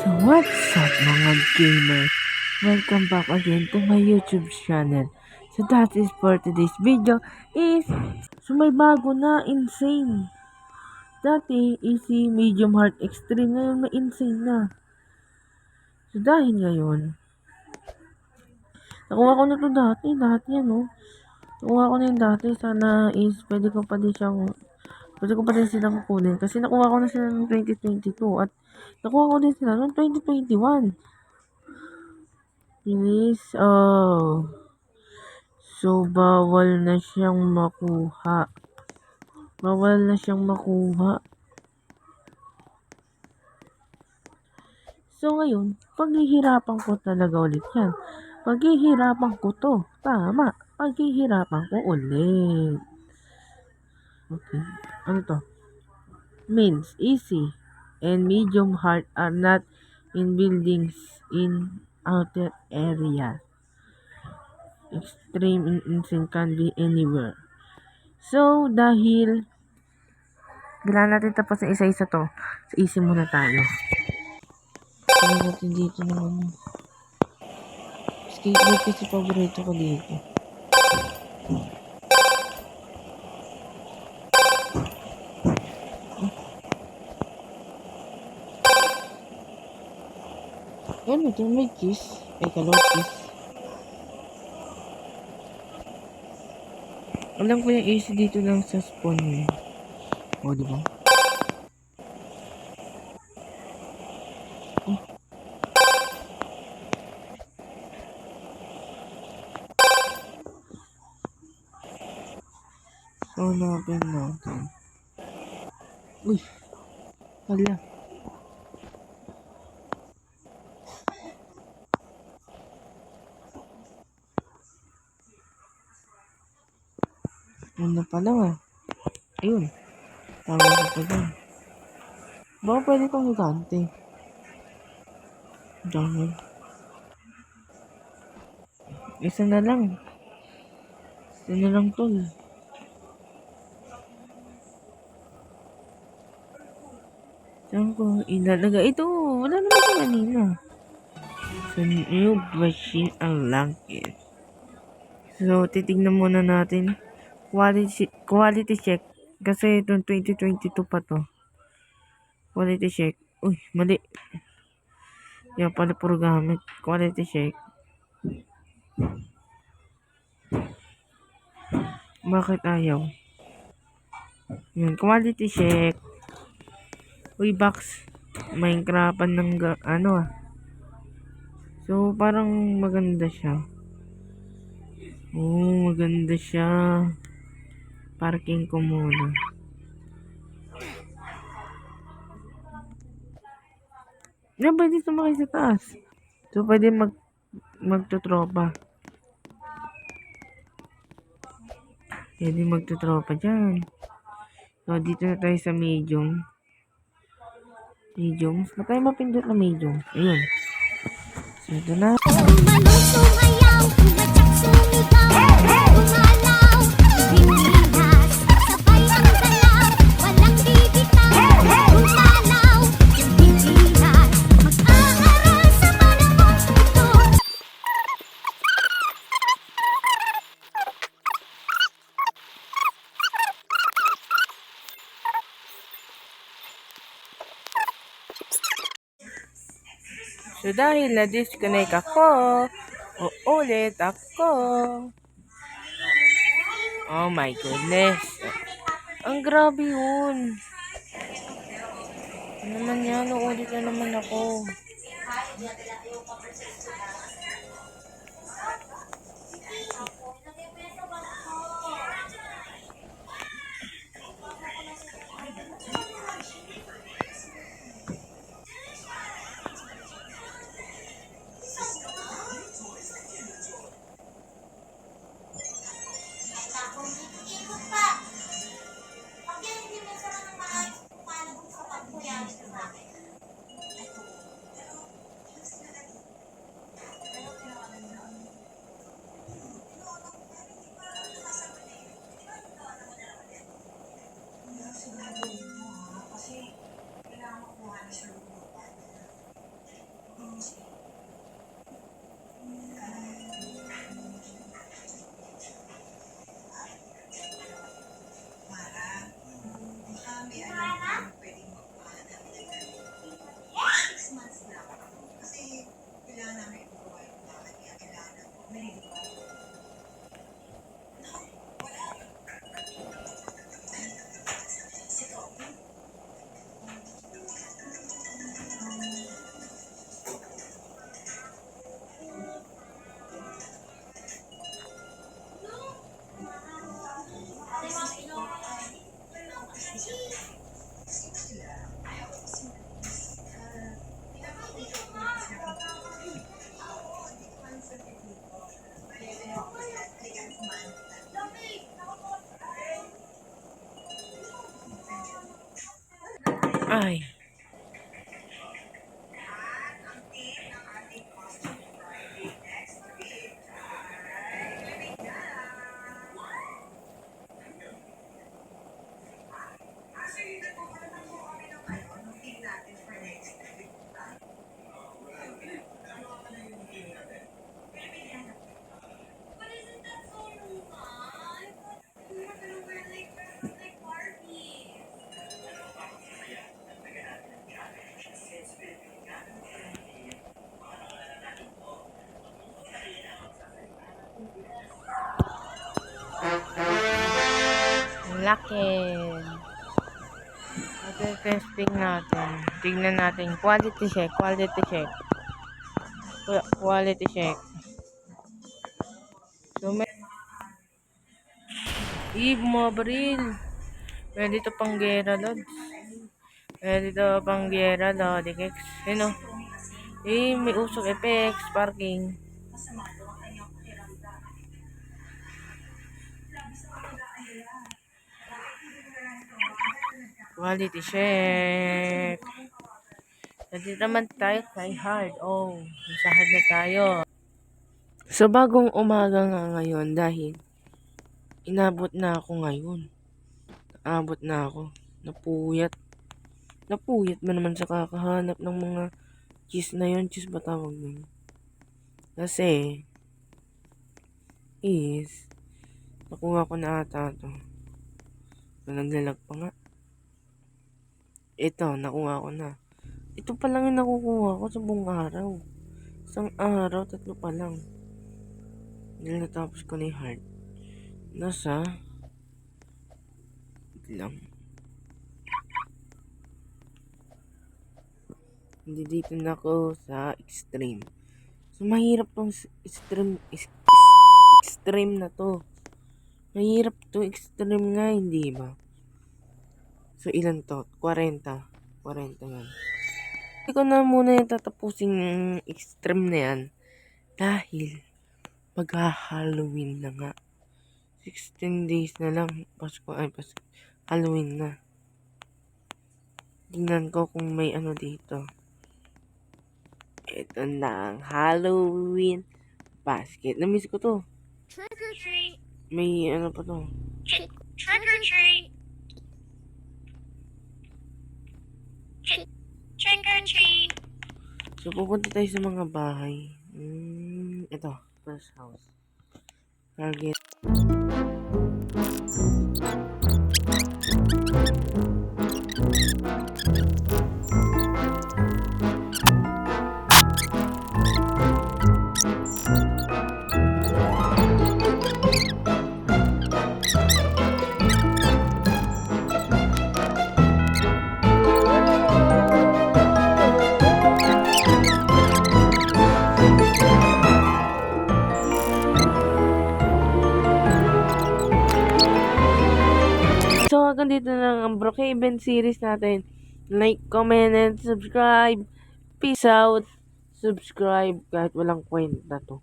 So what's up mga gamers? Welcome back again to my YouTube channel. So that is for today's video is so may bago na insane. Dati easy, medium hard, extreme, ngayon may insane na. So dahil ngayon, nakuha ko na to dati yan Nakuha ko na yung dati, sana is pwede ko pa din silang kukunin kasi nakuha ko na sila noong 2022 at nakuha ko din sila noong 2021. Please, so bawal na siyang makuha. So ngayon, paghihirapan ko talaga ulit yan. Paghihirapan ko to. Tama. Paghihirapan ko ulit. Okay. Ano to? Means easy and medium hard are not in buildings in outer area. Extreme and insane can be anywhere. So, dahil kailangan natin tapos na isa-isa to, so easy muna tayo. Tingnan natin dito naman. Skateboard kasi paborito ko dito. Ano ito? May kiss. Ay, kalot kiss. Alam ko yung AC dito lang sa spawn eh. O, diba? Oh. So, hanapin natin. Uy! Hala. Ano pa lang ah. Ayun. Tawag ko pa dyan. Baka pwede kong higante. Dahil. Isa na lang tol. Saan ko ilalagay? Ito, wala naman ito kanina. So, new machine unlocked. So, titignan muna natin. Quality check. Kasi itong 2022 pa to. Quality check. Uy, mali. Yan pala puro gamit. Quality check. Bakit ayaw? Yan, quality check. Uy, box. Minecraftan ng ano ah. So, parang maganda siya. Oh, maganda siya. Parking ko muna. Na, pwede sumakay sa taas. So, pwede magtutropa. Pwede magtutropa dyan. So, dito na tayo sa medium. Medium. Ba't tayo mapindot na medium? Ayun. So, ito na. So, dahil na-disconnect ako, uulit ako. Oh my goodness. Ang grabe yun. Ano naman yan? Uulit na naman ako. Ay. Laki. Ito testing natin. Tingnan natin. Quality check. Quality check. Quality check. So, may... Bumabaril. Pwede ito pang gera, Lods. Pwede ito pang gera, Lodikex. Sino? May usok effects. Parking. Quality check. Pwede naman tayo try hard. Masahad na tayo. So, bagong umaga nga ngayon dahil inabot na ako ngayon. Naabot na ako. Napuyat. Napuyat ba naman sa kakahanap ng mga cheese na yun? Cheese ba tawag nun? Kasi, nakuha ko na ata ito. Naglalag pa nga. Ito, nakuha ko na. Ito pa lang yung nakukuha ko sa buong araw. Isang araw, 3 pa lang. Dahil natapos ko na yung heart. Nasa, lang. Hindi dito na ako sa extreme. So, mahirap tong extreme na to. Mahirap to extreme nga, hindi ba? So, ilan to? 40. 40 yan. Hindi ko na muna yung tatapusing extreme na yan. Dahil, mag-Halloween na nga. 16 days na lang. Halloween na. Tingnan ko kung may ano dito. Ito na ang Halloween basket. Namiss ko to. Trick or treat. May ano pa to. Trick or treat. Trick or treat. So, pupunta tayo sa mga bahay. Ito. First house. Target. So, hanggang dito na lang ang Brookhaven series natin. Like, comment, and subscribe. Peace out. Subscribe kahit walang kwenta to.